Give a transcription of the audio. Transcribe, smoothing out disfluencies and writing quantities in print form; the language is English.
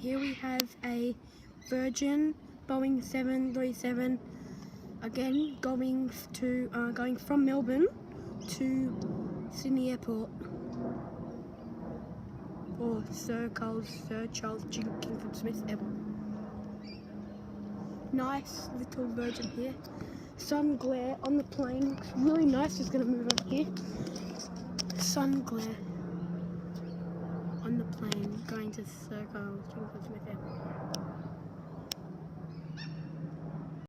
Here we have a Virgin Boeing 737, again going from Melbourne to Sydney Airport, or Sir Charles Kingsford Smith Airport. Nice little Virgin here. Sun glare on the plane looks really nice. Just gonna move over here. Sun glare on the plane going to Sir Charles Kingsford Smith Airport.